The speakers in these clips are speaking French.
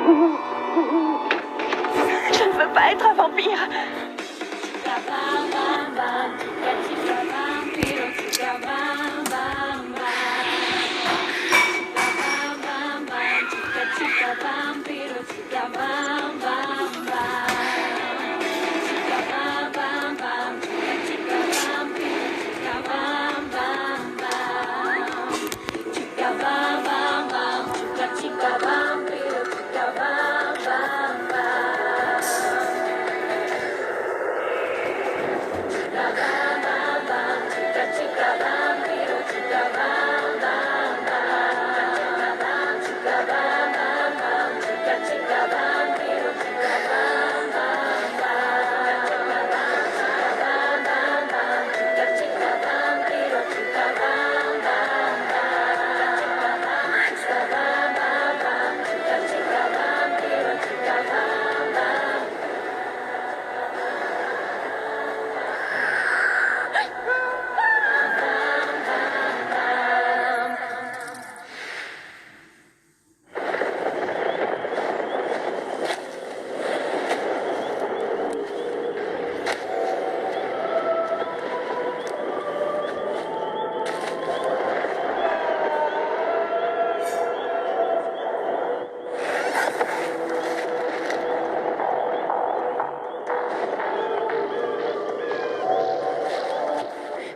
Je ne veux pas être un vampire.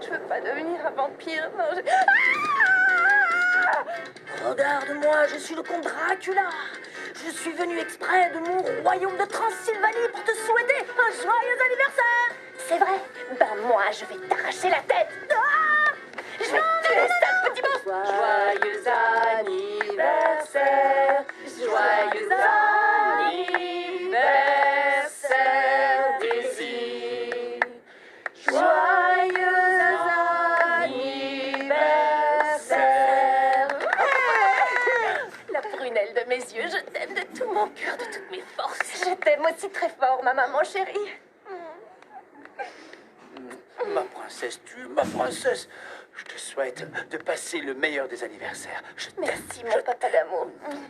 Je veux pas devenir un vampire. Non, Regarde-moi, je suis le comte Dracula. Je suis venu exprès de mon royaume de Transylvanie pour te souhaiter un joyeux anniversaire. C'est vrai. Ben moi, je vais t'arracher la tête. Je vais tuer ça, petit monstre. Joyeux anniversaire, joyeux anniversaire, Daisy. Joyeux anniversaire. La prunelle de mes yeux, je t'aime de tout mon cœur, de toutes mes forces. Je t'aime aussi très fort, ma maman chérie. Ma princesse, ma princesse. Je te souhaite de passer le meilleur des anniversaires. Je t'aime. Merci, mon papa d'amour.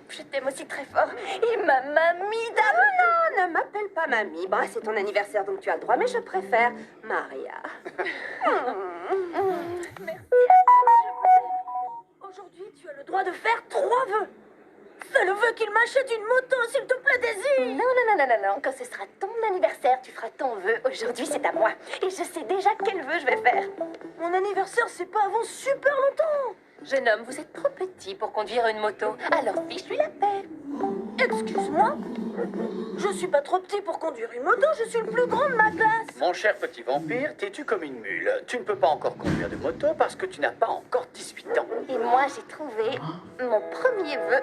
Je t'aime aussi très fort. Et ma mamie d'amour. Non, ne m'appelle pas mamie. Bah, c'est ton anniversaire, donc tu as le droit, mais je préfère Maria. Merci. Aujourd'hui, tu as le droit de faire 3 vœux. Fais le vœu qu'il m'achète une moto, s'il te plaît, Daisy. Non. Quand ce sera ton anniversaire, tu feras ton vœu. Aujourd'hui, c'est à moi. Et je sais déjà quel vœu je vais faire. Mon anniversaire, c'est pas avant super longtemps. Jeune homme, vous êtes trop petit pour conduire une moto. Alors fiche-lui la paix. Excuse-moi. Je suis pas trop petit pour conduire une moto, je suis le plus grand de ma classe. Mon cher petit vampire, t'es-tu comme une mule? Tu ne peux pas encore conduire de moto parce que tu n'as pas encore 18 ans. Et moi, j'ai trouvé mon premier vœu.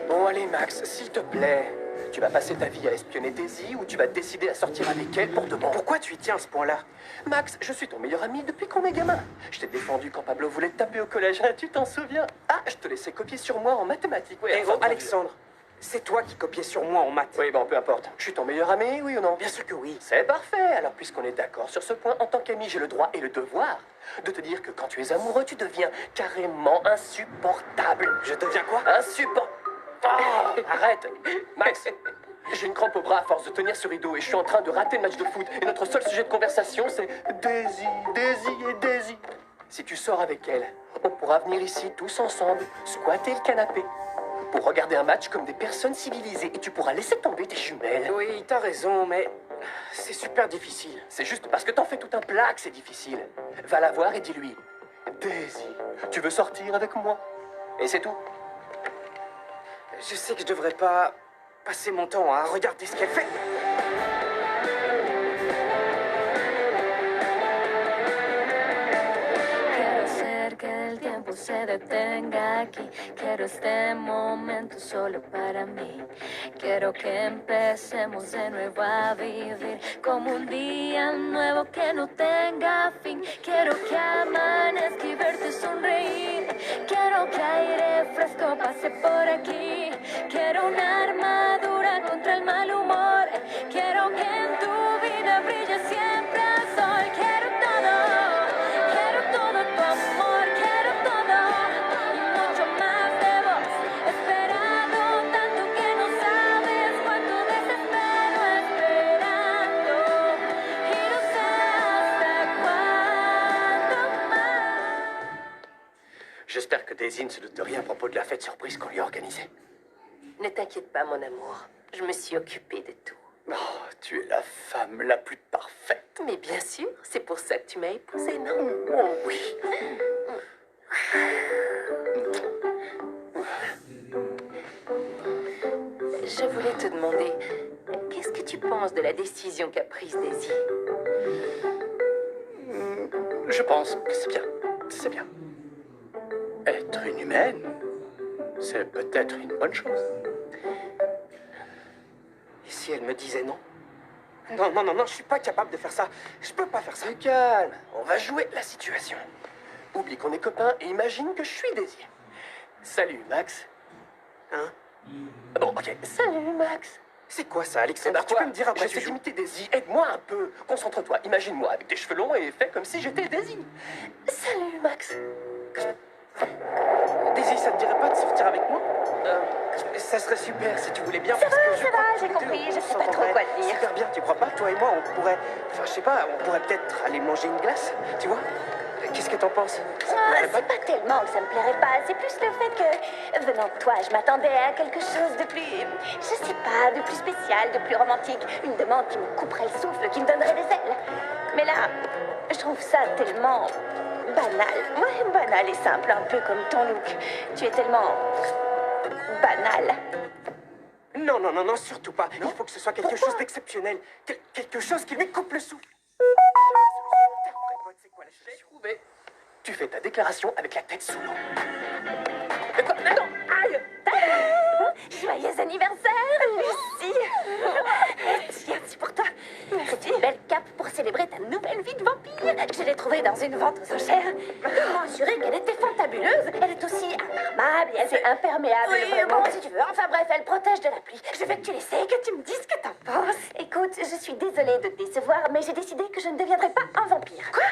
Bon, allez, Max, s'il te plaît. Tu vas passer ta vie à espionner Daisy ou tu vas décider à sortir avec elle pour de bon? Pourquoi tu y tiens à ce point-là? Max, je suis ton meilleur ami depuis qu'on est gamin. Je t'ai défendu quand Pablo voulait te taper au collège, hein, tu t'en souviens? Ah, je te laissais copier sur moi en mathématiques. Oui, Eh oh, Alexandre, c'est toi qui copiais sur moi en maths. Oui, bon, peu importe. Je suis ton meilleur ami, oui ou non? Bien sûr que oui. C'est parfait. Alors, puisqu'on est d'accord sur ce point, en tant qu'ami, j'ai le droit et le devoir de te dire que quand tu es amoureux, tu deviens carrément insupportable. Je deviens quoi? Insupportable. Oh, arrête. Max, j'ai une crampe au bras à force de tenir ce rideau et je suis en train de rater le match de foot. Et notre seul sujet de conversation, c'est Daisy, Daisy et Daisy. Si tu sors avec elle, on pourra venir ici tous ensemble, squatter le canapé, pour regarder un match comme des personnes civilisées. Et tu pourras laisser tomber tes jumelles. Oui, t'as raison, mais c'est super difficile. C'est juste parce que t'en fais tout un plat que c'est difficile. Va la voir et dis-lui, Daisy, tu veux sortir avec moi? Et c'est tout. Je sais que je devrais pas passer mon temps à regarder ce qu'elle fait. Quiero hacer que el tiempo se detenga aquí. Quiero este momento solo para mí. Quiero que empecemos de nuevo a vivir como un día nuevo que no tenga fin. Quiero que amanezca y verte sonreír. Quiero que aire fresco pase por aquí. Quiero una armadura contra el mal humor. Quiero que en tu vida brille siempre el sol. Quiero todo tu amor. J'espère que Daisy ne se doute de rien à propos de la fête surprise qu'on lui a organisée. Ne t'inquiète pas, mon amour. Je me suis occupée de tout. Oh, tu es la femme la plus parfaite. Mais bien sûr, c'est pour ça que tu m'as épousée, non? Oh oui. Je voulais te demander, qu'est-ce que tu penses de la décision qu'a prise Daisy? Je pense que c'est bien. C'est bien. Être une humaine, c'est peut-être une bonne chose. Et si elle me disait non? Non, non, non, non, je suis pas capable de faire ça. Je peux pas faire ça. Calme, on va jouer la situation. Oublie qu'on est copains et imagine que je suis Daisy. Salut, Max. Hein? Bon, ok. Salut, Max. C'est quoi ça, Eh Alexandre? ben Tu peux quoi, me dire à quoi je tu sais joues? imiter Daisy. Aide-moi un peu. Concentre-toi. Imagine-moi avec des cheveux longs et fais comme si j'étais Daisy. Salut, Max. Daisy, ça te dirait pas de sortir avec moi? Ça serait super si tu voulais bien. Ça parce que va, je ça crois va, que j'ai tous les deux, compris, on je sais pas trop s'entendrait quoi te dire. Super bien, tu crois pas? Toi et moi, on pourrait. Enfin, je sais pas, on pourrait peut-être aller manger une glace, tu vois? Qu'est-ce que t'en penses? Ça te plairait pas? C'est pas tellement que ça me plairait pas, c'est plus le fait que, venant de toi, je m'attendais à quelque chose de plus, je sais pas, de plus spécial, de plus romantique. Une demande qui me couperait le souffle, qui me donnerait des ailes. Mais là, je trouve ça tellement banal. Ouais, banal et simple, un peu comme ton look. Tu es tellement banal. Non, non, non, non, surtout pas. Il faut que ce soit quelque chose d'exceptionnel. Quelque chose qui lui coupe le souffle. C'est quoi la J'ai chose? trouvé. Tu fais ta déclaration avec la tête sous l'eau. Mais quoi? Mais non! Aïe! Joyeux anniversaire, Lucie! Tiens, c'est pour toi. C'est une belle cape pour célébrer ta nouvelle vie de vampire. Je l'ai trouvée dans une vente aux enchères. Je m'assurer qu'elle était fantabuleuse. Elle est aussi imperméable et elle est imperméable. Oui, vraiment, bon. si tu veux. Enfin bref, elle protège de la pluie. Je veux que tu l'essayes, que tu me dises ce que t'en penses. Écoute, je suis désolée de te décevoir, mais j'ai décidé que je ne deviendrai pas un vampire. Quoi?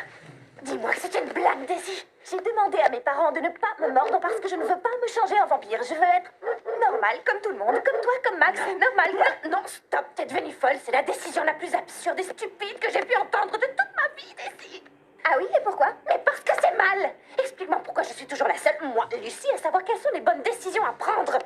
Dis-moi que c'est une blague, Daisy. J'ai demandé à mes parents de ne pas me mordre parce que je ne veux pas me changer en vampire. Je veux être normale, comme tout le monde, comme toi, comme Max. Normal. Non, non, stop, t'es devenue folle. C'est la décision la plus absurde et stupide que j'ai pu entendre de toute ma vie, Daisy. Ah oui, et pourquoi? Mais parce que c'est mal. Explique-moi pourquoi je suis toujours la seule, moi, Lucie, à savoir quelles sont les bonnes décisions à prendre.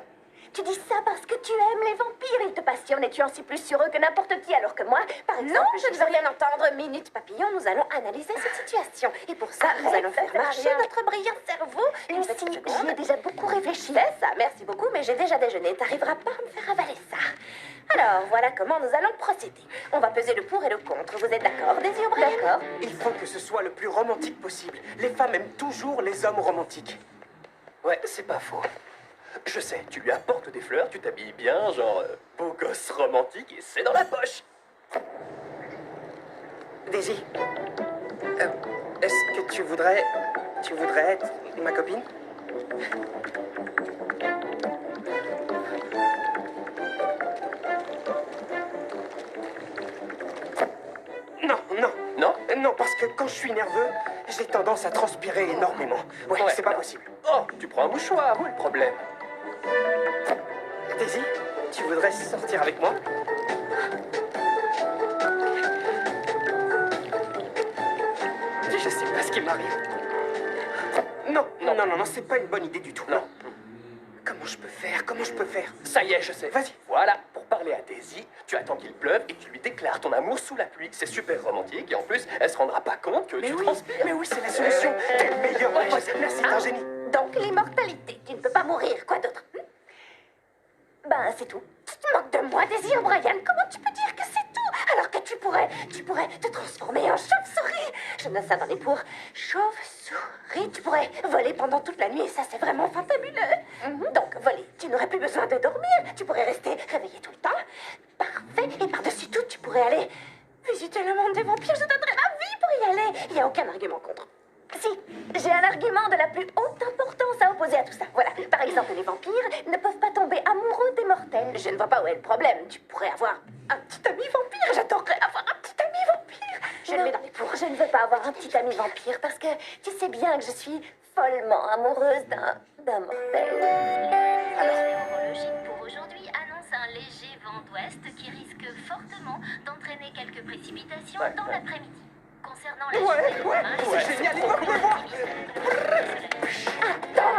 Tu dis ça parce que tu aimes les vampires, ils te passionnent et tu en sais plus sur eux que n'importe qui, alors que moi, par exemple... Non, je ne veux rien entendre. Minute papillon, nous allons analyser cette situation. Et pour ça, nous allons faire marcher notre brillant cerveau. Lucie, j'y ai déjà beaucoup réfléchi. C'est ça, merci beaucoup, mais j'ai déjà déjeuné. T'arriveras pas à me faire avaler ça. Alors, voilà comment nous allons procéder. On va peser le pour et le contre. Vous êtes d'accord, Daisy O'Brien? D'accord. Il faut que ce soit le plus romantique possible. Les femmes aiment toujours les hommes romantiques. Ouais, c'est pas faux. Je sais, tu lui apportes des fleurs, tu t'habilles bien, genre beau gosse romantique, et c'est dans la poche. Daisy, est-ce que tu voudrais être ma copine? Non, non. Non? Non, parce que quand je suis nerveux, j'ai tendance à transpirer énormément. Ouais, c'est pas non. possible. Oh, tu prends un mouchoir, où est le problème? Daisy, tu voudrais sortir avec moi? Je sais pas ce qui m'arrive. Non, non, non, non, non, c'est pas une bonne idée du tout. Non. Comment je peux faire? Comment je peux faire? Ça y est, je sais. Vas-y. Voilà, pour parler à Daisy, tu attends qu'il pleuve et tu lui déclares ton amour sous la pluie. C'est super romantique et en plus, elle se rendra pas compte que tu transpires. Mais oui, c'est la solution. T'es le meilleur. Ouais, Ouais, je sais. merci, t'es un génie. Donc, l'immortalité. Tu ne peux pas mourir. Quoi d'autre? Ben, c'est tout. Tu te moques de moi, Daisy O'Brien. Comment tu peux dire que c'est tout? Alors que tu pourrais te transformer en chauve-souris. Je ne savais pour chauve-souris. Tu pourrais voler pendant toute la nuit et ça, c'est vraiment fantabuleux. Donc, voler, tu n'aurais plus besoin de dormir. Tu pourrais rester réveillé tout le temps. Parfait. Et par-dessus tout, tu pourrais aller visiter le monde des vampires. Je donnerais ma vie pour y aller. Il n'y a aucun argument contre. Si, j'ai un argument de la plus haute importance à opposer à tout ça. Voilà, par exemple, les vampires ne peuvent pas tomber amoureux des mortels. Je ne vois pas où est le problème. Tu pourrais avoir un petit ami vampire. J'adorerais avoir un petit ami vampire. Je le mets dans les pour. Je ne veux pas avoir un petit ami vampire parce que tu sais bien que je suis follement amoureuse d'un mortel. Alors, météorologique pour aujourd'hui annonce un léger vent d'ouest qui risque fortement d'entraîner quelques précipitations dans l'après-midi. Concernant la journée de demain, c'est génial, il va pleuvoir. Attends,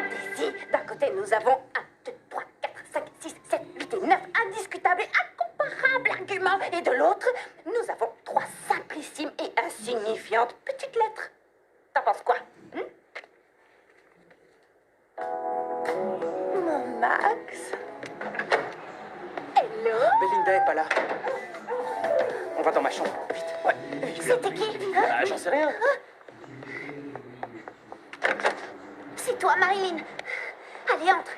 Mon Max. Hello. Belinda est pas là. On va dans ma chambre, vite. Ouais. C'était qui? Ah, j'en sais rien. C'est toi, Marilyn. Allez, entre.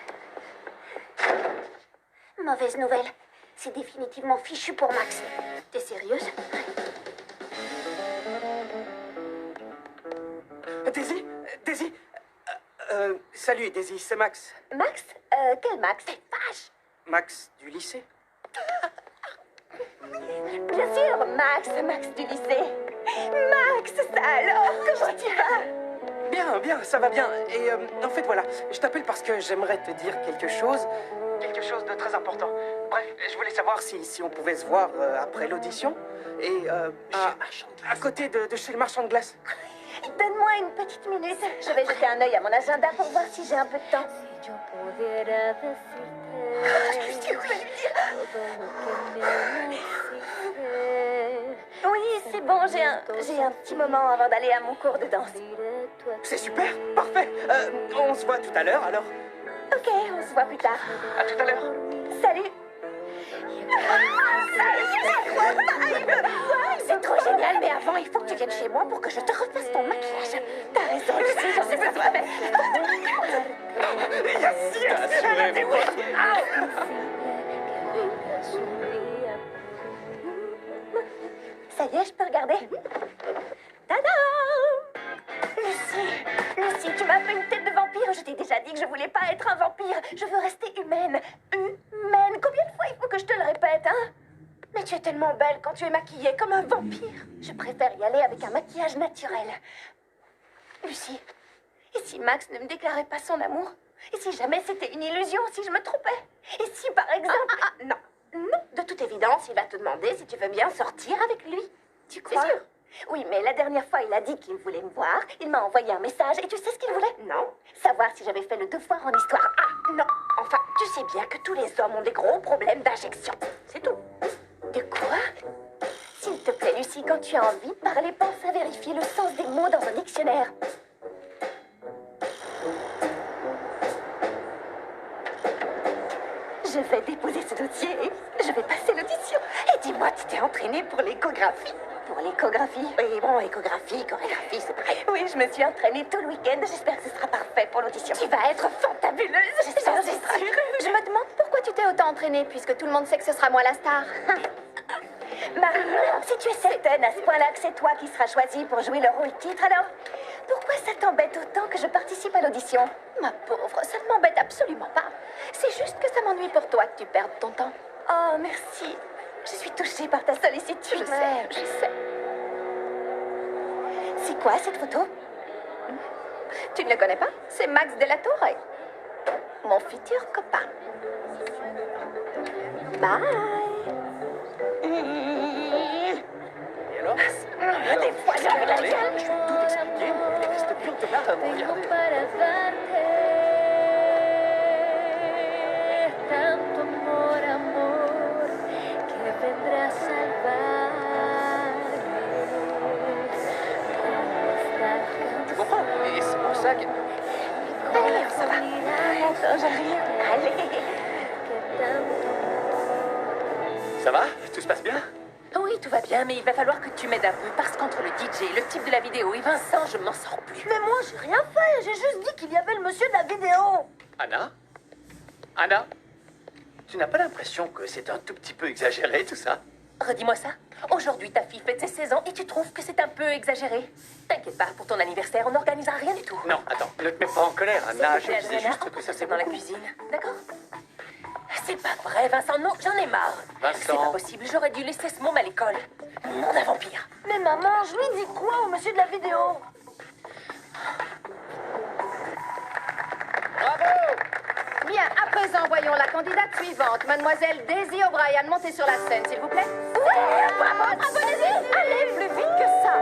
Mauvaise nouvelle. C'est définitivement fichu pour Max. T'es sérieuse? Daisy? Daisy? Salut, Daisy, c'est Max. Max? Quel Max? C'est vache. Max du lycée? Bien sûr, Max du lycée. Max, ça alors, comment tu vas? Bien, bien, ça va bien. Et en fait, voilà, je t'appelle parce que j'aimerais te dire quelque chose. Quelque chose de très important. Bref, je voulais savoir si on pouvait se voir après l'audition. Et à côté de chez le marchand de glace. Donne-moi une petite minute. Je vais jeter un œil à mon agenda pour voir si j'ai un peu de temps. Si yo pudiera decirte todo lo que me hiciste. Oui, c'est bon, j'ai un petit moment avant d'aller à mon cours de danse. C'est super, parfait. On se voit tout à l'heure, alors. Ok, on se voit plus tard. À tout à l'heure. Salut. C'est trop génial, mais avant, il faut que tu viennes chez moi pour que je te refasse ton maquillage. T'as raison, Lucie, j'en sais besoin. Ça y est, je peux regarder? Tada! Lucie, tu m'as fait une tête de vampire. Je t'ai déjà dit que je voulais pas être un vampire. Je veux rester humaine. Humaine. Combien de fois il faut que je te le répète, hein? Mais tu es tellement belle quand tu es maquillée comme un vampire. Je préfère y aller avec un maquillage naturel. Lucie, et si Max ne me déclarait pas son amour? Et si jamais c'était une illusion, si je me trompais? Et si, par exemple... non. Non, de toute évidence, il va te demander si tu veux bien sortir avec lui. Tu crois? C'est sûr. Oui, mais la dernière fois, il a dit qu'il voulait me voir. Il m'a envoyé un message. Et tu sais ce qu'il voulait? Non. Savoir si j'avais fait le devoir en histoire. Ah, non. Enfin, tu sais bien que tous les hommes ont des gros problèmes d'injection. C'est tout. De quoi? S'il te plaît, Lucie, quand tu as envie de parler, pense à vérifier le sens des mots dans un dictionnaire. Je vais déposer ce dossier et je vais passer l'audition. Et dis-moi, tu t'es entraînée pour l'échographie? Pour l'échographie? Oui, bon, échographie, chorégraphie, c'est pareil. Oui, je me suis entraînée tout le week-end. J'espère que ce sera parfait pour l'audition. Tu vas être fantabuleuse, j'espère. Je me demande pourquoi tu t'es autant entraînée, puisque tout le monde sait que ce sera moi la star. Marie, si tu es certaine à ce point-là que c'est toi qui seras choisie pour jouer le rôle titre, alors pourquoi ça t'embête autant que je participe à l'audition? Ma pauvre, ça ne m'embête absolument pas. C'est juste que ça m'ennuie pour toi que tu perdes ton temps. Oh, merci. Je suis touchée par ta sollicitude. Je sais. C'est quoi cette photo? Tu ne le connais pas? C'est Max de la Torre, mon futur copain. Bye. Et alors? Des fois, Je j'avais la gueule. vais tout expliquer, mais il reste plus que là à me Tengo regarder. para darte tanto amor, amor, que vendrá a salvarme. Tu comprends? Et c'est pour ça que... Allez, ça va. Attends, j'arrive. Allez. Ça va? Tout se passe bien? Oui, tout va bien, mais il va falloir que tu m'aides un peu, parce qu'entre le DJ, le type de la vidéo et Vincent, je m'en sors plus. Mais moi, j'ai rien fait. J'ai juste dit qu'il y avait le monsieur de la vidéo. Anna? Anna? Tu n'as pas l'impression que c'est un tout petit peu exagéré, tout ça? Redis-moi ça. Aujourd'hui, ta fille fête ses 16 ans et tu trouves que c'est un peu exagéré. T'inquiète pas, pour ton anniversaire, on n'organisera rien du tout. Non, attends, ne te mets pas en colère, Anna. Je disais Adriana, juste que ça c'est dans la beaucoup. cuisine, d'accord? C'est pas vrai, Vincent, non, j'en ai marre. Vincent. C'est pas possible, j'aurais dû laisser ce môme à l'école. Mon d'un vampire. Mais maman, je lui dis quoi au monsieur de la vidéo? Bien, à présent, voyons la candidate suivante, mademoiselle Daisy O'Brien. Montez sur la scène, s'il vous plaît. Bravo, Daisy. Allez, plus vite que ça.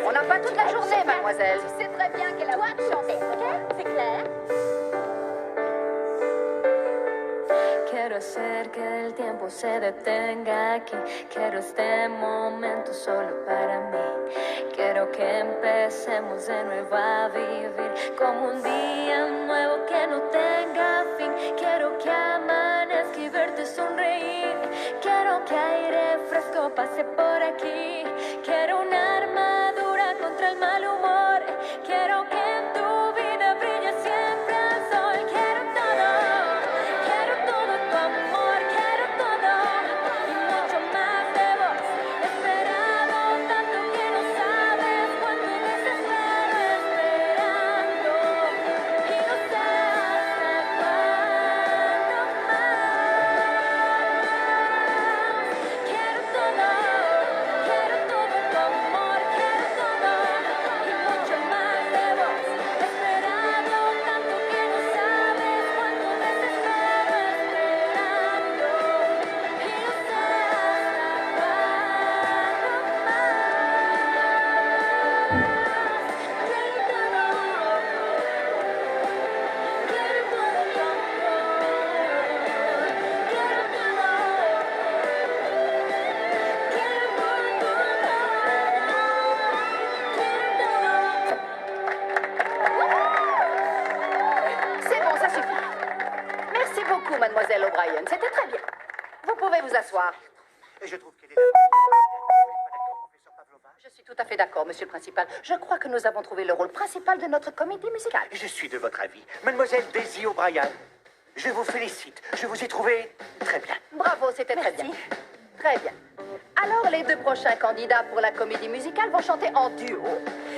On n'a pas toute la journée, mademoiselle. Tu sais très bien qu'elle a toi de chanter, ok? C'est clair? Quiero hacer que el tiempo se detenga aquí. Quiero este momento solo para mí. Quiero Quiero que empecemos de nuevo a vivir como un día nuevo que no tenga fin. Quiero que amanezca y verte sonreír. Quiero que aire fresco pase por aquí. Quiero una armadura contra el mal humor. Quiero que en tu vida brille siempre el sol. Quiero todo tu amor, quiero todo y mucho más de vos. Esperado tanto que no sabes cuánto desespero esperando y no sé hasta cuándo más. Quiero todo tu amor, quiero todo y mucho más de vos. Esperado tanto que no sabes cuánto desespero esperando y no sé hasta cuándo C'est bon, ça suffit. Merci beaucoup, mademoiselle O'Brien. C'était très bien. Vous pouvez vous asseoir. Et je trouve qu'elle est... professeur Pavlova. Je suis tout à fait d'accord, monsieur le principal. Je crois que nous avons trouvé le rôle principal de notre comédie musicale. Je suis de votre avis. Mademoiselle Daisy O'Brien, je vous félicite. Je vous ai trouvé très bien. Bravo, c'était très bien. Très bien. Alors, les deux prochains candidats pour la comédie musicale vont chanter en duo.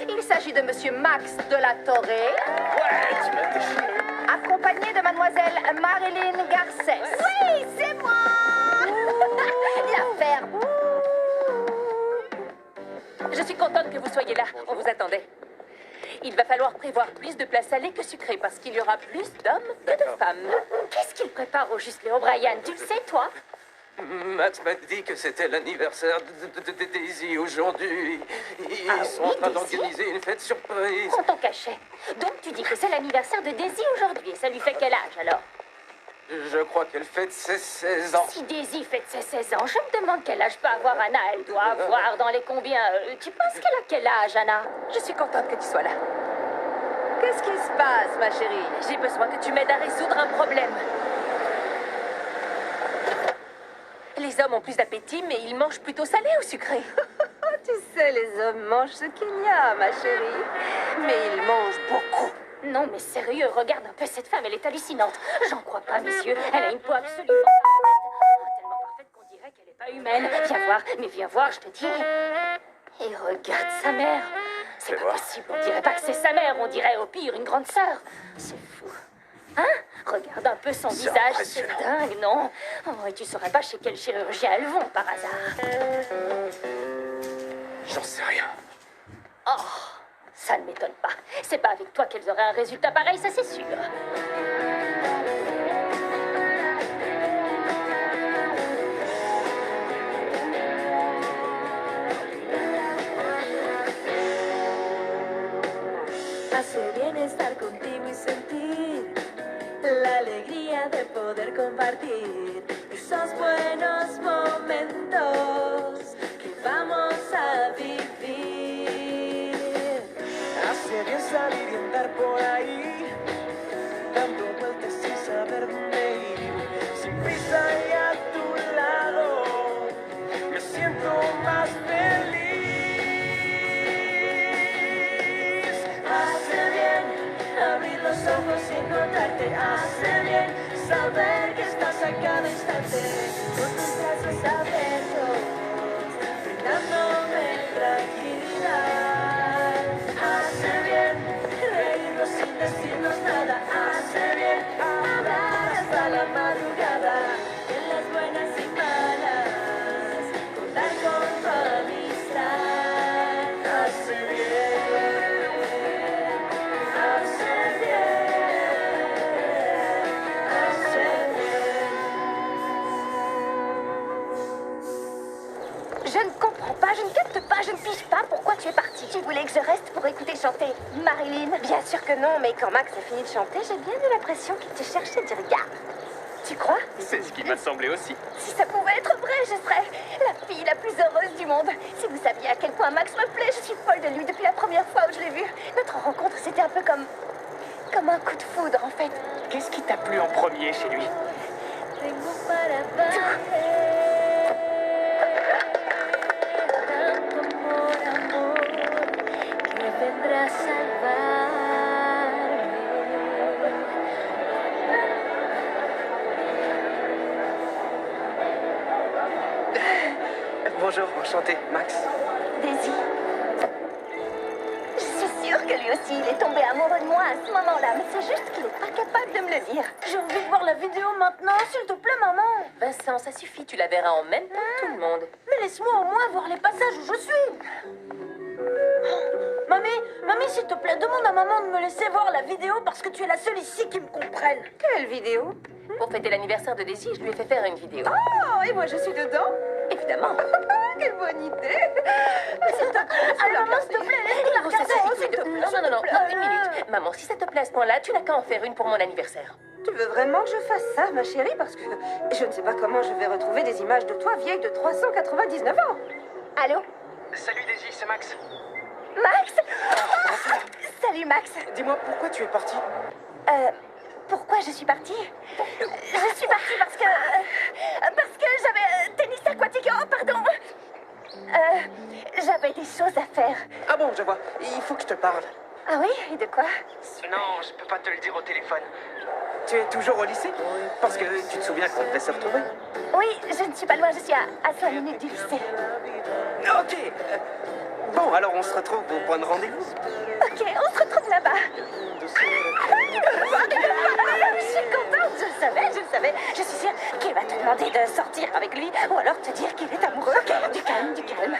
Il s'agit de monsieur Max de la Torre, Ouais, tu m'as déchiré. accompagné de mademoiselle Marilyn Garcès. Oui, c'est moi. L'affaire. Je suis contente que vous soyez là. On vous attendait. Il va falloir prévoir plus de plats salés que sucrés parce qu'il y aura plus d'hommes que de femmes. Qu'est-ce qu'il prépare au juste les O'Brien? Tu le sais, toi? Max m'a dit que c'était l'anniversaire de Daisy aujourd'hui. Ils sont en train d'organiser une fête surprise. Prends ton cachet. Donc tu dis que c'est l'anniversaire de Daisy aujourd'hui. Et ça lui fait quel âge alors? Je crois qu'elle fête ses 16 ans. Si Daisy fête ses 16 ans, je me demande quel âge peut avoir Anna. Elle doit avoir dans les combien? Tu penses qu'elle a quel âge, Anna? Je suis contente que tu sois là. Qu'est-ce qui se passe, ma chérie? J'ai besoin que tu m'aides à résoudre un problème. Les hommes ont plus d'appétit, mais ils mangent plutôt salé ou sucré. Tu sais, les hommes mangent ce qu'il y a, ma chérie. Mais ils mangent beaucoup. Non, mais sérieux, regarde un peu cette femme, elle est hallucinante. J'en crois pas, messieurs. Elle a une peau absolument parfaite. Oh, tellement parfaite qu'on dirait qu'elle n'est pas humaine. Viens voir, mais viens voir, je te dis. Et regarde sa mère. C'est pas possible, on dirait pas que c'est sa mère, on dirait au pire une grande sœur. C'est fou. Hein? Regarde un peu son visage, c'est dingue, non? Oh, et tu saurais pas chez quel chirurgien elles vont, par hasard? J'en sais rien. Oh, ça ne m'étonne pas. C'est pas avec toi qu'elles auraient un résultat pareil, ça c'est sûr. Hace bien estar contigo y sentir la alegría de poder compartir esos buenos momentos que vamos a vivir. Hace bien salir y andar por ahí, dando vueltas sin saber dónde ir. Sin prisa y a tu lado, me siento más feliz. Hace bien abrir los ojos y encontrarte. Hace bien saber que estás a cada instante, con tus brazos abiertos, brindándome tranquilidad. Hace bien reírnos sin decirnos nada. Hace bien hablar hasta la madrugada, en las buenas y malas, contar con tu amistad. Hace bien, hace bien, hace bien. Je ne comprends pas, je ne capte pas, je ne pige pas pourquoi tu es partie. Tu voulais que je reste pour écouter chanter Marilyn? Bien sûr que non, mais quand Max a fini de chanter, j'ai bien eu l'impression qu'il te cherchait du regard. Tu crois? C'est ce qui m'a semblé aussi. Si ça pouvait être vrai, je serais la fille la plus heureuse du monde. Si vous saviez à quel point Max me plaît, je suis folle de lui depuis la première fois où je l'ai vu. Notre rencontre, c'était un peu comme un coup de foudre, en fait. Qu'est-ce qui t'a plu en premier chez lui? Tengo para darte tanto amor que vendrá a salvarme. Bonjour, enchanté, Max. Daisy. Je suis sûre que lui aussi, il est tombé amoureux de moi à ce moment-là, mais c'est juste qu'il est pas capable de me le dire. J'ai envie de voir la vidéo maintenant, s'il te plaît, maman. Vincent, ça suffit, tu la verras en même temps que tout le monde. Mais laisse-moi au moins voir les passages où je suis. Mamie, s'il te plaît, demande à maman de me laisser voir la vidéo parce que tu es la seule ici qui me comprenne. Quelle vidéo? Pour fêter l'anniversaire de Daisy, je lui ai fait faire une vidéo. Oh, et moi je suis dedans? Évidemment. Quelle bonne idée! Alors, maman, s'il te plaît, laisse-nous la Oh, ça regarder. suffit, s'il te tous les deux. plaît, Non, s'il te plaît. une minute. Maman, si ça te plaît à ce point-là, tu n'as qu'à en faire une pour mon anniversaire. Tu veux vraiment que je fasse ça, ma chérie? Parce que je ne sais pas comment je vais retrouver des images de toi vieille de 399 ans. Allô? Salut Daisy, c'est Max. Max? Salut, Max. Dis-moi, pourquoi tu es parti? Pourquoi je suis partie? Je suis partie parce que j'avais tennis aquatique. Oh, pardon. J'avais des choses à faire. Ah bon, je vois. Il faut que je te parle. Ah oui? Et de quoi? Non, je peux pas te le dire au téléphone. Tu es toujours au lycée? Parce que tu te souviens qu'on devait se retrouver? Oui, je ne suis pas loin, je suis à 5 minutes du lycée. Ok. Bon, alors on se retrouve au point de rendez-vous. Ok, on se retrouve là-bas. Je suis contente, je le savais. Je suis sûre qu'il va te demander de sortir avec lui ou alors te dire qu'il est amoureux. Ok, du calme, du calme.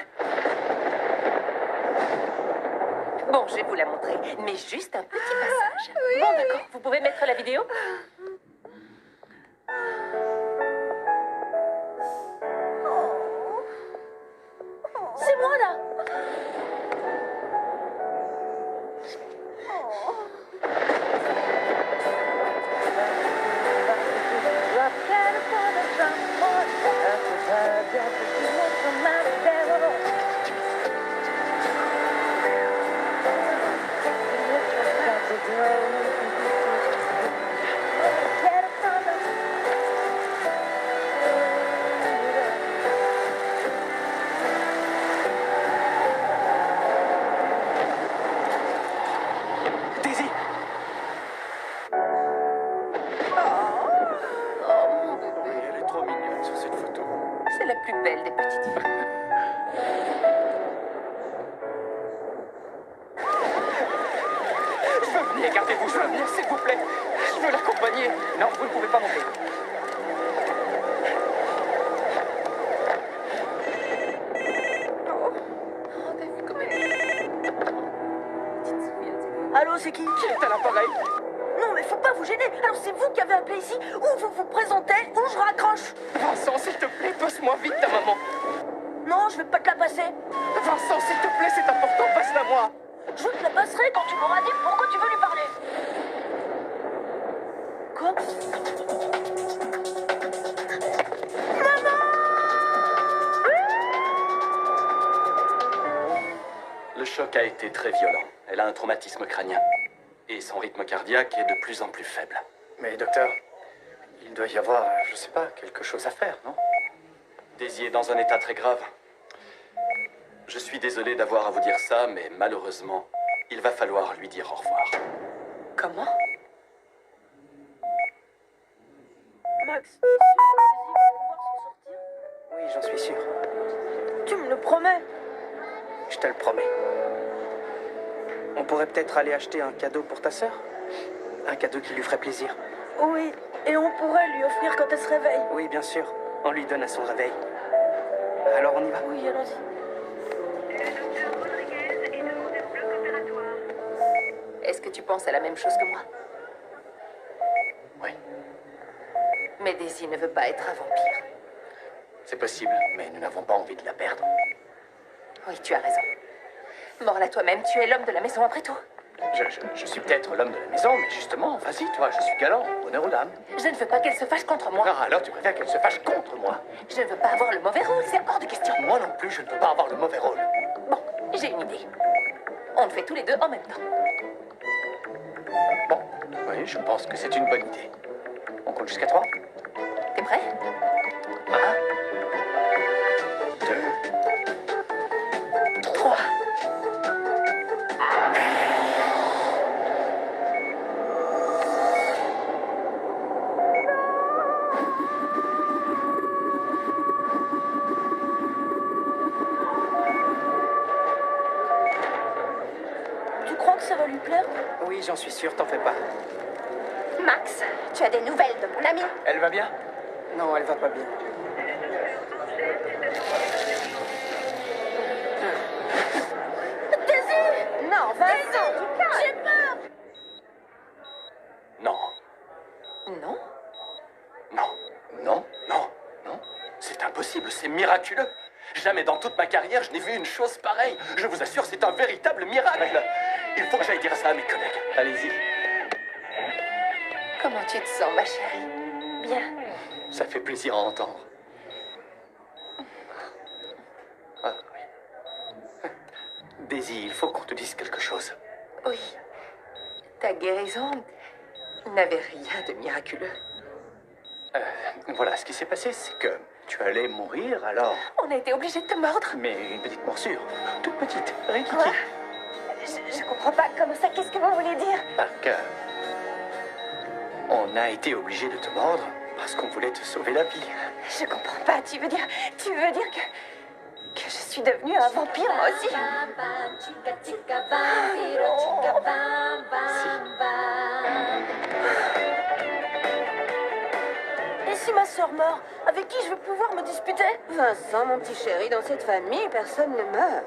Bon, je vais vous la montrer, mais juste un petit passage. Bon, d'accord, vous pouvez mettre la vidéo? C'est moi là. Daisy. Oh, mon bébé, Elle est trop mignonne sur cette photo. c'est la plus belle des petites filles. Je veux venir, gardez-vous, je veux venir, s'il vous plaît. Je veux l'accompagner. Non, vous ne pouvez pas monter. Oh, t'as vu comme elle est? Tu te souviens de cette- Allô, c'est qui? Qui est à l'appareil? Non, mais faut pas vous gêner. Alors c'est vous qui avez appelé ici, ou vous vous présentez, ou je raccroche. Vincent, s'il te plaît, passe-moi vite ta maman. Non, je vais pas te la passer. Vincent, s'il te plaît, c'est important, passe-la moi. Je te la passerai quand tu m'auras dit pourquoi tu veux lui parler. Quoi? Le choc a été très violent. Elle a un traumatisme crânien. Et son rythme cardiaque est de plus en plus faible. Mais docteur, il doit y avoir, je sais pas, quelque chose à faire, non? Daisy est dans un état très grave. Je suis désolé d'avoir à vous dire ça, mais malheureusement, il va falloir lui dire au revoir. Comment? Max, Oui, j'en suis sûr. tu me le promets. Je te le promets. On pourrait peut-être aller acheter un cadeau pour ta sœur? Un cadeau qui lui ferait plaisir. Oui, et on pourrait lui offrir quand elle se réveille. Oui, bien sûr. On lui donne à son réveil. Alors on y va? Oui, allons-y. Est-ce que tu penses à la même chose que moi? Oui, Mais Daisy ne veut pas être un vampire. c'est possible, mais nous n'avons pas envie de la perdre. Oui, tu as raison. Mords-la toi-même, tu es l'homme de la maison après tout. Je suis peut-être l'homme de la maison, mais justement, vas-y, toi, je suis galant, honneur aux dames. Je ne veux pas qu'elle se fâche contre moi. Ah, alors tu préfères qu'elle se fâche contre moi? Je ne veux pas avoir le mauvais rôle, c'est hors de question. Moi non plus, je ne veux pas avoir le mauvais rôle. Bon, j'ai une idée. On le fait tous les deux en même temps. Bon, oui, je pense que c'est une bonne idée. On compte jusqu'à 3. T'es prêt? 1, 2, 3. Tu crois que ça va lui plaire? Oui, j'en suis sûr, t'en fais pas. Max, tu as des nouvelles de mon ami? Elle va bien? Non, elle va pas bien. Non, Vincent, j'ai peur! Non, Non? non, non, non, non. C'est impossible, c'est miraculeux. Jamais dans toute ma carrière, je n'ai vu une chose pareille. Je vous assure, c'est un véritable miracle. Il faut que j'aille dire ça à mes collègues. Allez-y. Comment tu te sens, ma chérie? Bien. Ça fait plaisir à entendre. Ah, oui. Daisy, il faut qu'on te dise quelque chose. Oui. Ta guérison n'avait rien de miraculeux. Voilà, ce qui s'est passé, c'est que tu allais mourir, alors... On a été obligés de te mordre. Mais une petite morsure, toute petite, rien qui Quoi? tire. Je comprends pas comment ça, qu'est-ce que vous voulez dire? Parce que... On a été obligé de te mordre parce qu'on voulait te sauver la vie. Je comprends pas, tu veux dire que je suis devenue un vampire moi aussi? Et si ma sœur meurt, avec qui je vais pouvoir me disputer? Vincent, mon petit chéri, dans cette famille, personne ne meurt.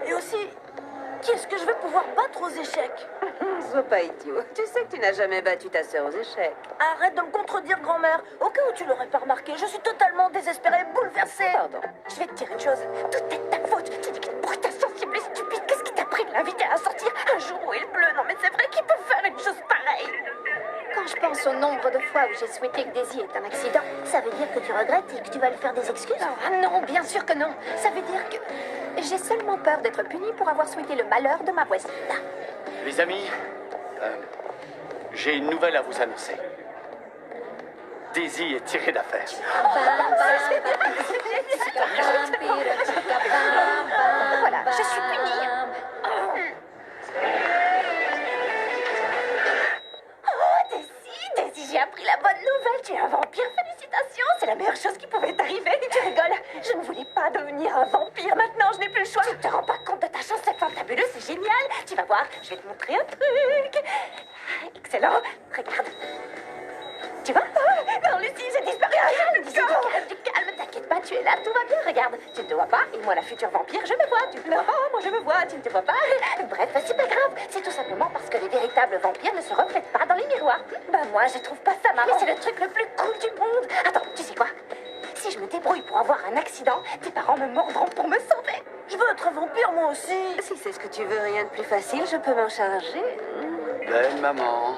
Et aussi, qui est-ce que je vais pouvoir battre aux échecs? Sois pas idiot. Tu sais que tu n'as jamais battu ta sœur aux échecs. Arrête de me contredire, grand-mère. Au cas où tu l'aurais pas remarqué, je suis totalement désespérée, bouleversée. Pardon. Je vais te dire une chose. Tout est de ta faute. Tu dis qu'une brute insensible et stupide. Qu'est-ce qui t'a pris de l'inviter à sortir un jour où il pleut? Non, mais c'est vrai qu'il peut faire une chose pareille. Quand je pense au nombre de fois où j'ai souhaité que Daisy ait un accident, ça veut dire que tu regrettes et que tu vas lui faire des excuses? Ah non, bien sûr que non. Ça veut dire que j'ai seulement peur d'être punie pour avoir souhaité le malheur de ma voisine. Les amis, j'ai une nouvelle à vous annoncer. Daisy est tirée d'affaire. Voilà, je suis punie. Daisy, j'ai appris la bonne nouvelle. Tu es un vampire. Félicitations. C'est la meilleure chose qui pouvait t'arriver. Tu rigoles. Je ne voulais pas devenir un vampire. Maintenant, je n'ai plus le choix. Tu te rends pas compte de ta chance. C'est fabuleux. C'est génial. Tu vas voir. Je vais te montrer un truc. Excellent. Regarde. Tu vois? Non, Lucie, j'ai disparu. Du calme, t'inquiète pas, tu es là, tout va bien. Regarde, tu ne te vois pas, et moi, la future vampire, je me vois. Tu ne te vois pas, moi, je me vois, tu ne te vois pas. Bref, c'est pas grave. C'est tout simplement parce que les véritables vampires ne se reflètent pas dans les miroirs. Bah, moi, je trouve pas ça marrant. Mais c'est le truc le plus cool du monde. Attends, tu sais quoi? Si je me débrouille pour avoir un accident, tes parents me mordront pour me sauver. Je veux être un vampire, moi aussi. Si c'est ce que tu veux, rien de plus facile, je peux m'en charger. Belle maman.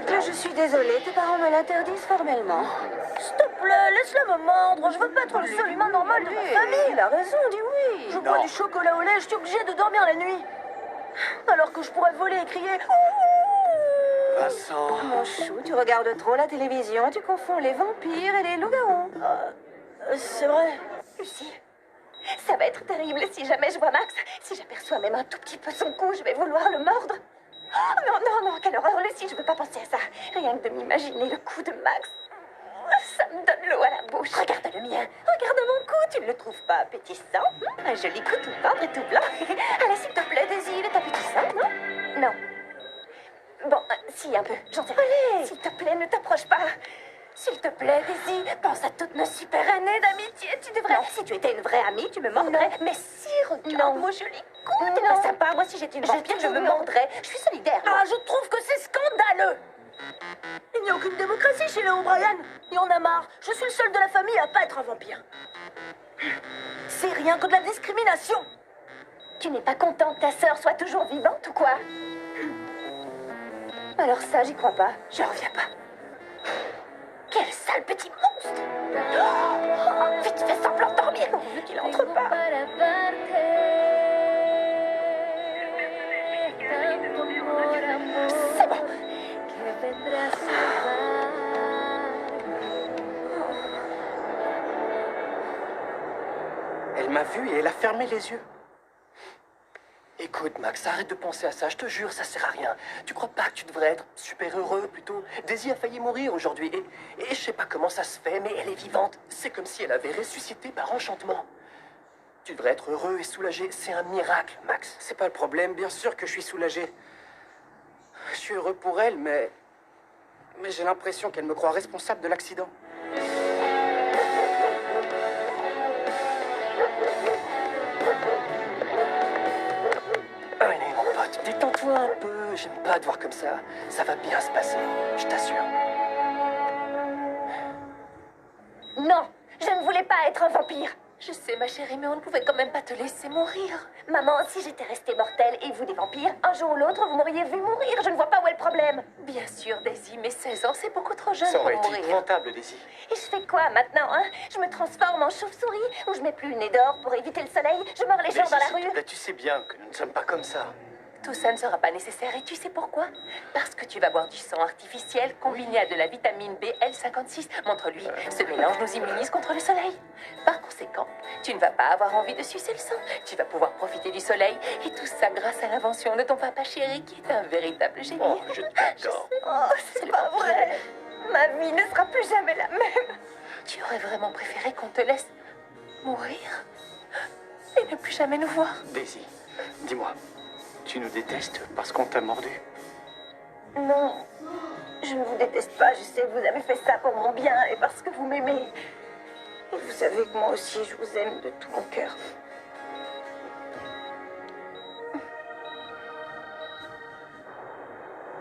Je suis désolée, tes parents me l'interdisent formellement. S'il te plaît, laisse-la me mordre. Je veux pas être le seul humain normal de ma famille. Il a raison, dis oui. Je bois du chocolat au lait, je suis obligée de dormir la nuit. Alors que je pourrais voler et crier. Vincent. Mon chou, tu regardes trop la télévision et tu confonds les vampires et les loups-garous. C'est vrai. Lucie, ça va être terrible si jamais je vois Max. Si j'aperçois même un tout petit peu son cou, je vais vouloir le mordre. Oh, non, non, non, quelle horreur, Lucie, je veux pas penser à ça. Rien que de m'imaginer le cou de Max. Ça me donne l'eau à la bouche. Regarde le mien. Regarde mon cou, tu ne le trouves pas appétissant? Un joli cou tout tendre et tout blanc. Allez, s'il te plaît, Daisy, il est appétissant, non? Non. Bon, si, un peu, j'en sais rien. Allez, s'il te plaît, ne t'approche pas. S'il te plaît, Daisy, pense à toutes nos super années d'amitié. Tu devrais... Non, si tu étais une vraie amie, tu me mordrais. Non. Mais si, regarde mon joli cou. T'es pas sympa. Moi, si j'étais une vampire, je me mordrais. Je suis solidaire. Ah, je trouve que c'est scandaleux. Il n'y a aucune démocratie chez les O'Brien. Il y en a marre. Je suis le seul de la famille à pas être un vampire. C'est rien que de la discrimination. Tu n'es pas content que ta sœur soit toujours vivante ou quoi? Alors ça, j'y crois pas. Je reviens pas. Quel sale petit monstre! Oh, vite, fais semblant de dormir pourvu qu'il entre Vivo pas. para darte tanto amor, amor, C'est bon. que vendrás a dar. Elle m'a vu et elle a fermé les yeux. Écoute, Max, arrête de penser à ça, je te jure, ça sert à rien. Tu crois pas que tu devrais être super heureux, plutôt? Daisy a failli mourir aujourd'hui, et je sais pas comment ça se fait, mais elle est vivante. C'est comme si elle avait ressuscité par enchantement. Tu devrais être heureux et soulagé, c'est un miracle, Max. C'est pas le problème, bien sûr que je suis soulagé. Je suis heureux pour elle, mais j'ai l'impression qu'elle me croit responsable de l'accident. Allez, mon pote, détends-toi un peu, j'aime pas te voir comme ça. Ça va bien se passer, je t'assure. Non, je ne voulais pas être un vampire. Je sais, ma chérie, mais on ne pouvait quand même pas te laisser mourir. Maman, si j'étais restée mortelle et vous des vampires, un jour ou l'autre, vous m'auriez vu mourir. Je ne vois pas où est le problème. Bien sûr, Daisy, mais 16 ans, c'est beaucoup trop jeune Ça pour aurait été mourir. épouvantable, Daisy. Et je fais quoi maintenant, hein? Je me transforme en chauve-souris ou je mets plus le nez d'or pour éviter le soleil? Je mords les gens Daisy, dans la s'il te rue? plaît, tu sais bien que nous ne sommes pas comme ça. Tout ça ne sera pas nécessaire et tu sais pourquoi? Parce que tu vas boire du sang artificiel combiné à de la vitamine B L56. Montre-lui, ce mélange nous immunise contre le soleil. Par conséquent, tu ne vas pas avoir envie de sucer le sang. Tu vas pouvoir profiter du soleil et tout ça grâce à l'invention de ton papa chéri qui est un véritable génie. Oh, je t'adore. Oh, c'est pas vrai. Ma vie ne sera plus jamais la même. Tu aurais vraiment préféré qu'on te laisse mourir et ne plus jamais nous voir? Daisy, dis-moi, tu nous détestes parce qu'on t'a mordu? Non, je ne vous déteste pas. Je sais que vous avez fait ça pour mon bien et parce que vous m'aimez. Et vous savez que moi aussi, je vous aime de tout mon cœur.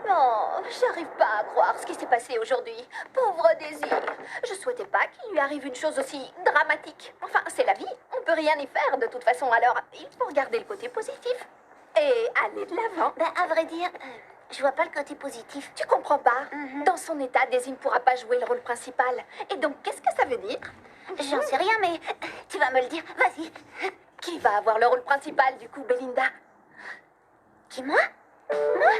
Non, j'arrive pas à croire ce qui s'est passé aujourd'hui. Pauvre Désir. Je souhaitais pas qu'il lui arrive une chose aussi dramatique. Enfin, c'est la vie. On peut rien y faire de toute façon. Alors, il faut regarder le côté positif. Et aller de l'avant. Ben, à vrai dire, je vois pas le côté positif. Tu comprends pas? Dans son état, Daisy ne pourra pas jouer le rôle principal. Et donc, qu'est-ce que ça veut dire? J'en sais rien, mais tu vas me le dire. Vas-y. Qui va avoir le rôle principal, du coup, Belinda? Qui, moi? Moi?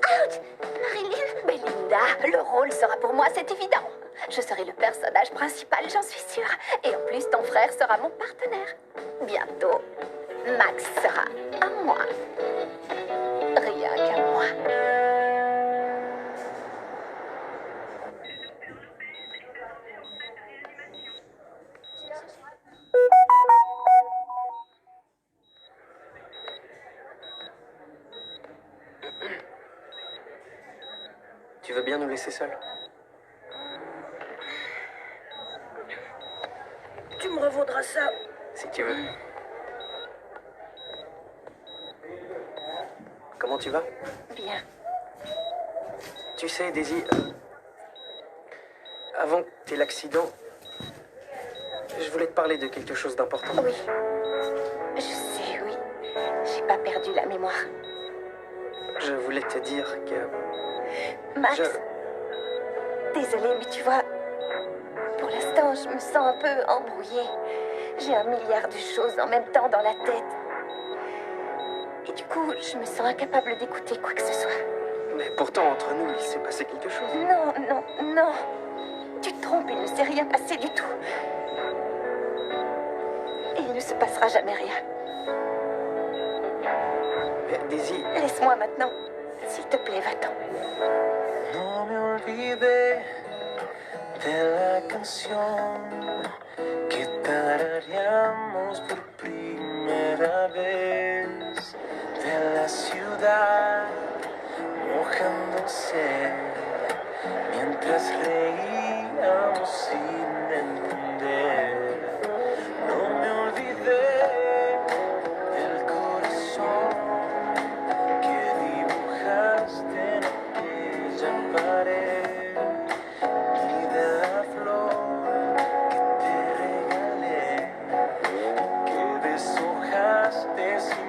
Ouch! Marilyn? Belinda, le rôle sera pour moi, c'est évident. Je serai le personnage principal, j'en suis sûre. Et en plus, ton frère sera mon partenaire. Bientôt, Max sera à moi. Rien qu'à moi. Tu veux bien nous laisser seuls? Tu me revaudras ça. Si tu veux. Comment tu vas? Bien. Tu sais, Daisy, avant que t'aies l'accident, je voulais te parler de quelque chose d'important. Oui. Je sais, oui. J'ai pas perdu la mémoire. Je voulais te dire que... Max, Je- désolée, mais tu vois, pour l'instant, je me sens un peu embrouillée. J'ai un milliard de choses en même temps dans la tête. Et du coup, je me sens incapable d'écouter quoi que ce soit. Mais pourtant, entre nous, il s'est passé quelque chose. Non, non, non. Tu te trompes, il ne s'est rien passé du tout. Et il ne se passera jamais rien. Mais Daisy, Laisse-moi maintenant. S'il te plaît, va-t'en. No me olvidé de la canción que tarareamos por primera vez, de la ciudad mojándose mientras reíamos sin entender. No me olvidé del corazón que dibujaste en aquella pared, ni de la flor que te regalé, que deshojaste sin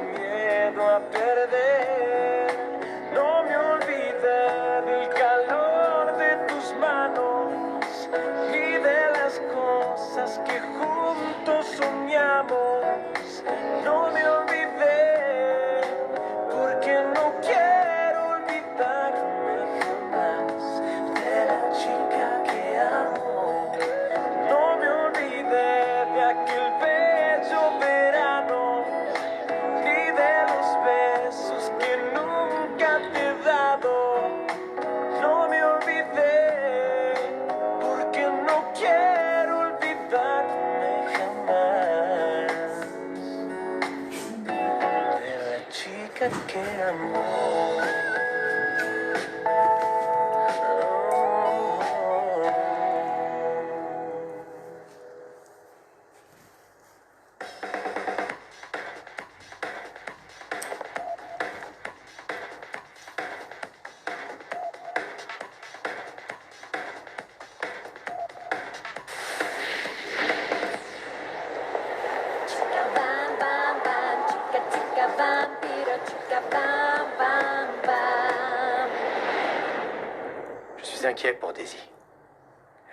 suis inquiet pour Daisy.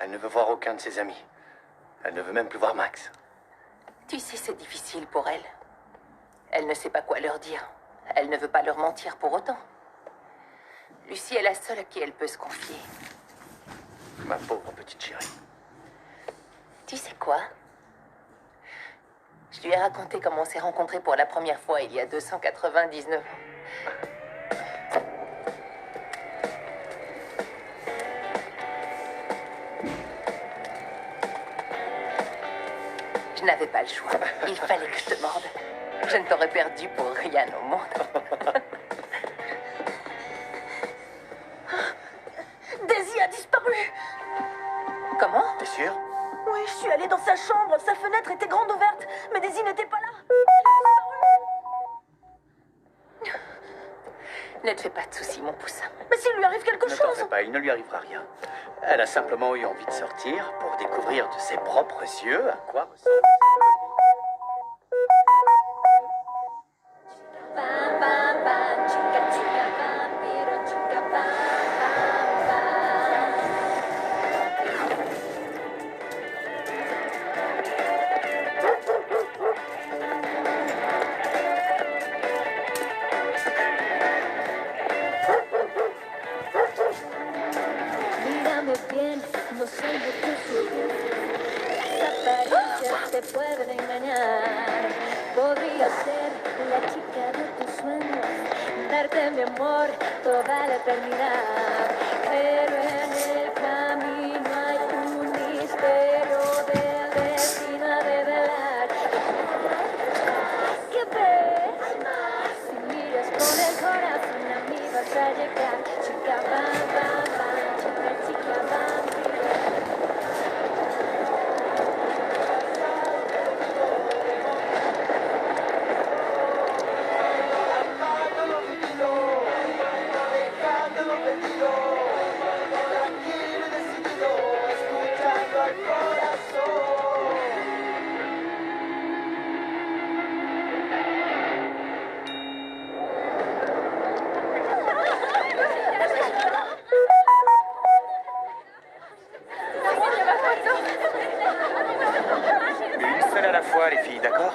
Elle ne veut voir aucun de ses amis. Elle ne veut même plus voir Max. Tu sais, c'est difficile pour elle. Elle ne sait pas quoi leur dire. Elle ne veut pas leur mentir pour autant. Lucie est la seule à qui elle peut se confier. Ma pauvre petite chérie. Tu sais quoi? Je lui ai raconté comment on s'est rencontrés pour la première fois il y a 299 ans. Je n'avais pas le choix. Il fallait que je te morde. Je ne t'aurais perdu pour rien au monde. Daisy a disparu. Comment? T'es sûr? Oui, je suis allée dans sa chambre. Sa fenêtre était grande ouverte, mais Daisy n'était pas là. Ne te fais pas de soucis, mon poussin. Mais s'il lui arrive quelque Ne t'en chose. fais pas, il ne lui arrivera rien. Elle a simplement eu envie de sortir pour découvrir de ses propres yeux à quoi ressemble. Bam, bam, bam, chica, chica, vampiro, chica, bam, bam. Mírame bien, no soy de tu sujeto. Las apariencias te pueden engañar. Podría ser la chica de tus sueños, darte mi amor toda la eternidad. Pero en el camino hay un misterio del destino a develar. ¿Qué ves? Si miras con el corazón a mí vas a llegar. Chica, bam, bam, bam, chica, chica, vampiro. Une seule à la fois, les filles, d'accord?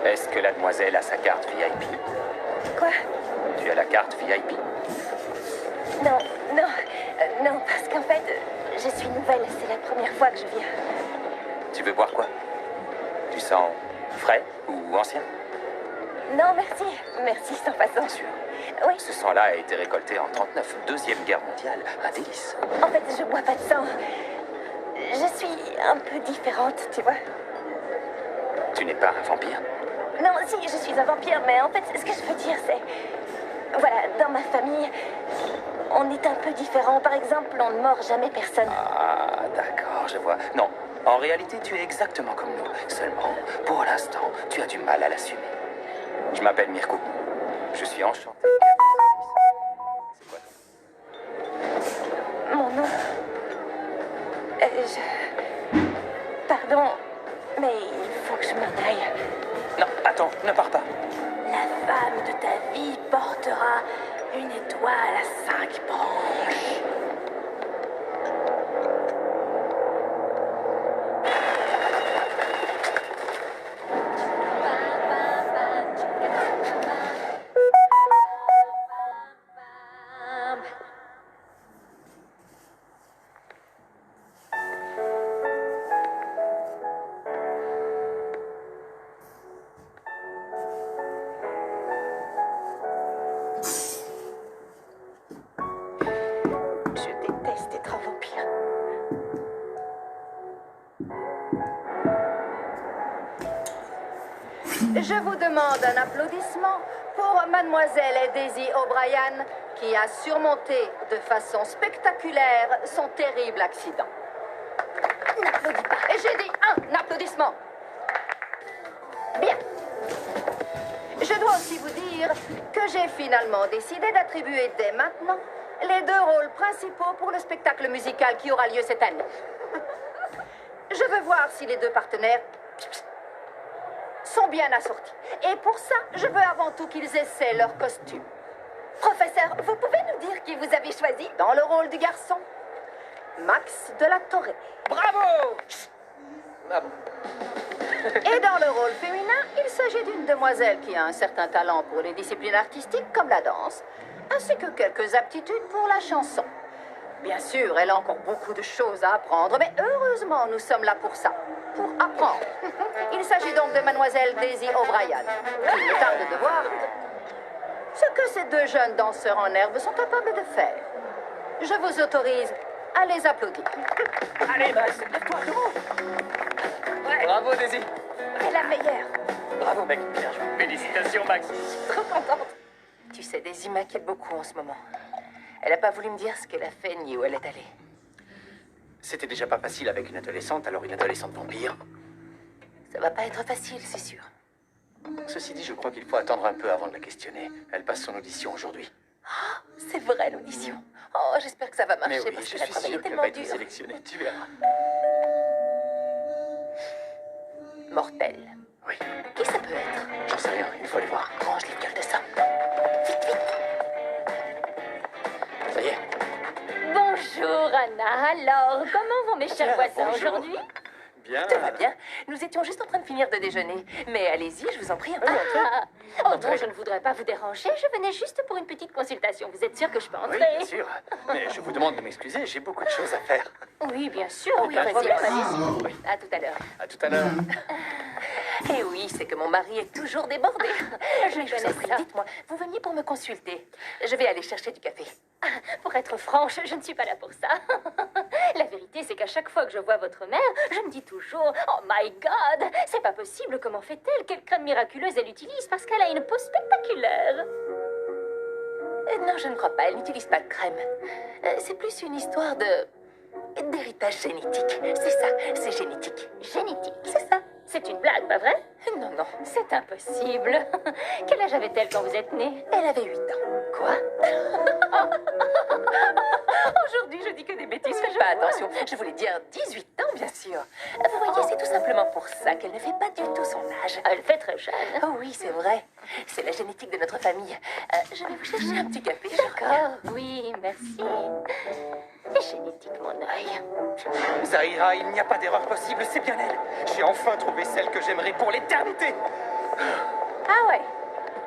Est-ce que la demoiselle a sa carte VIP? Quoi? Tu as la carte VIP? Non, non, non, parce qu'en fait, je suis nouvelle. C'est la première fois que je viens. Tu veux boire quoi? Du sang frais ou ancien? Non, merci. Merci, sans façon. Bien sûr. Oui, Ce sang-là a été récolté en 39, Deuxième Guerre mondiale, un délice. en fait, je bois pas de sang. Je suis un peu différente, tu vois. Tu n'es pas un vampire? Non, si, je suis un vampire, mais en fait, ce que je veux dire, c'est... Voilà, dans ma famille, on est un peu différents. Par exemple, on ne mord jamais personne. Ah, d'accord, je vois. Non, en réalité, tu es exactement comme nous. Seulement, pour l'instant, tu as du mal à l'assumer. Je m'appelle Mirko. Je suis enchanté. C'est quoi ton... Mon nom... Pardon, mais il faut que je m'en aille. Non, attends, ne pars pas. La femme de ta vie portera une étoile à 5 branches. Je déteste être un vampire. Je vous demande un applaudissement pour mademoiselle Daisy O'Brien qui a surmonté de façon spectaculaire son terrible accident. N'applaudis pas. Et j'ai dit un applaudissement. Bien. Je dois aussi vous dire que j'ai finalement décidé d'attribuer dès maintenant les 2 rôles principaux pour le spectacle musical qui aura lieu cette année. Je veux voir si les deux partenaires sont bien assortis. Et pour ça, je veux avant tout qu'ils essaient leur costume. Professeur, vous pouvez nous dire qui vous avez choisi? Dans le rôle du garçon, Max de la Torre. Bravo! Ah bon. Et dans le rôle féminin, il s'agit d'une demoiselle qui a un certain talent pour les disciplines artistiques comme la danse, ainsi que quelques aptitudes pour la chanson. Bien sûr, elle a encore beaucoup de choses à apprendre, mais heureusement, nous sommes là pour ça, pour apprendre. Il s'agit donc de mademoiselle Daisy O'Brien. Il me tarde de voir ce que ces deux jeunes danseurs en herbe sont capables de faire. Je vous autorise à les applaudir. Allez, Max, lève-toi, debout. Bravo, Daisy. C'est la meilleure. Bravo, mec. Bien joué. Félicitations, Max. Trop contente. Tu sais, Daisy m'inquiète beaucoup en ce moment. Elle n'a pas voulu me dire ce qu'elle a fait ni où elle est allée. C'était déjà pas facile avec une adolescente, alors une adolescente vampire. Ça va pas être facile, c'est sûr. Ceci dit, je crois qu'il faut attendre un peu avant de la questionner. Elle passe son audition aujourd'hui. C'est vrai, l'audition. Oh, j'espère que ça va marcher Mais oui, parce je que la suis travail est sûr qu'elle tellement va être dure. sélectionnée, tu verras. Mortel. Oui, Qui ça peut être? j'en sais rien, il faut aller voir. Range les viols de ça. Ça y est. Bonjour Anna, alors comment vont mes chers voisins bonjour. aujourd'hui? Bien. Tout va bien. Nous étions juste en train de finir de déjeuner. Mais allez-y, je vous en prie. Ah, oh non, je ne voudrais pas vous déranger, je venais juste pour une petite consultation. Vous êtes sûr que je peux entrer? Oui, bien sûr. Mais je vous demande de m'excuser, j'ai beaucoup de choses à faire. Oui, bien sûr, Oui, aucun vas-y, problème, allez-y. allez-y. À tout à l'heure. À tout à l'heure. Eh oui, c'est que mon mari est toujours débordé. Je Mais je vous en connais prie, ça. dites-moi, vous veniez pour me consulter. Je vais aller chercher du café. Pour être franche, je ne suis pas là pour ça. La vérité, c'est qu'à chaque fois que je vois votre mère, je me dis toujours « Oh my God, c'est pas possible, comment fait-elle? Quelle crème miraculeuse elle utilise parce qu'elle a une peau spectaculaire !» Non, je ne crois pas. Elle n'utilise pas de crème. C'est plus une histoire d'héritage génétique. C'est ça, c'est génétique. Génétique. C'est ça. C'est une blague, pas vrai? Non, non. C'est impossible. Quel âge avait-elle quand vous êtes née? Elle avait 8 ans. Quoi? Aujourd'hui, je dis que des bêtises. Faites pas attention. Je voulais dire 18 ans, bien sûr. Vous voyez, c'est tout simplement pour ça qu'elle ne fait pas du tout son âge. Elle fait très jeune. Oh oui, c'est vrai. C'est la génétique de notre famille. Je vais vous chercher un petit café. je reviens. D'accord, oui, merci. Génétique, mon œil. Zahira, il n'y a pas d'erreur possible, c'est bien elle. J'ai enfin trouvé celle que j'aimerais pour l'éternité. Ah ouais.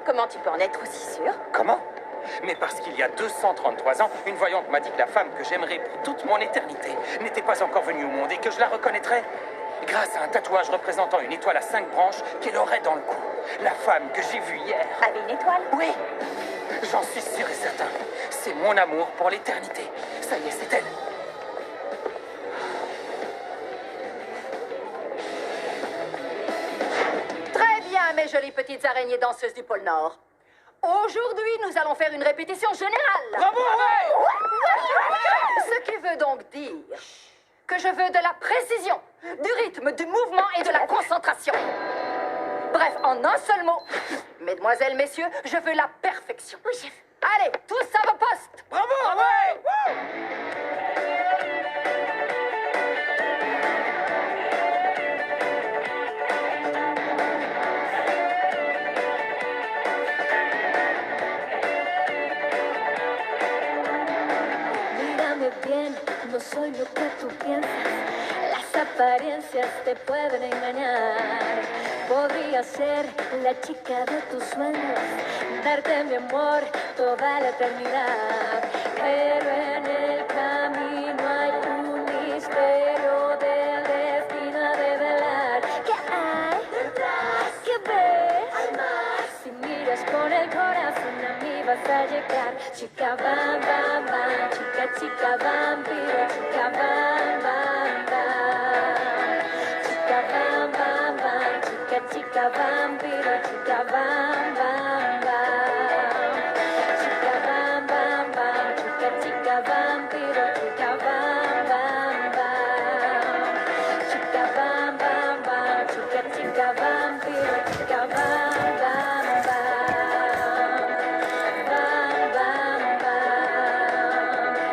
Comment tu peux en être aussi sûr? Comment? Mais parce qu'il y a 233 ans, une voyante m'a dit que la femme que j'aimerais pour toute mon éternité n'était pas encore venue au monde et que je la reconnaîtrais grâce à un tatouage représentant une étoile à 5 branches qu'elle aurait dans le cou. La femme que j'ai vue hier. Avec une étoile? Oui, j'en suis sûr et certain. C'est mon amour pour l'éternité. Ça y est, c'est elle. Très bien, mes jolies petites araignées danseuses du pôle Nord. Aujourd'hui, nous allons faire une répétition générale. Bravo, ouais! Ce qui veut donc dire que je veux de la précision, du rythme, du mouvement et de la concentration. Bref, en un seul mot, mesdemoiselles, messieurs, je veux la perfection. Oui, chef. Allez, tous à vos postes. Bravo, ouais! Mírame bien, no soy lo que tú piensas. Las apariencias te pueden engañar. Podría ser la chica de tus sueños, darte mi amor toda la eternidad. Pero en el camino hay un misterio del destino a develar. ¿Qué hay detrás? ¿Qué ves? Hay más. Si miras con el corazón a mí vas a llegar. Chica bam bam bam, chica vampiro, chica bam bam bam. Chica bam bam bam, chica vampiro, chica bam bam.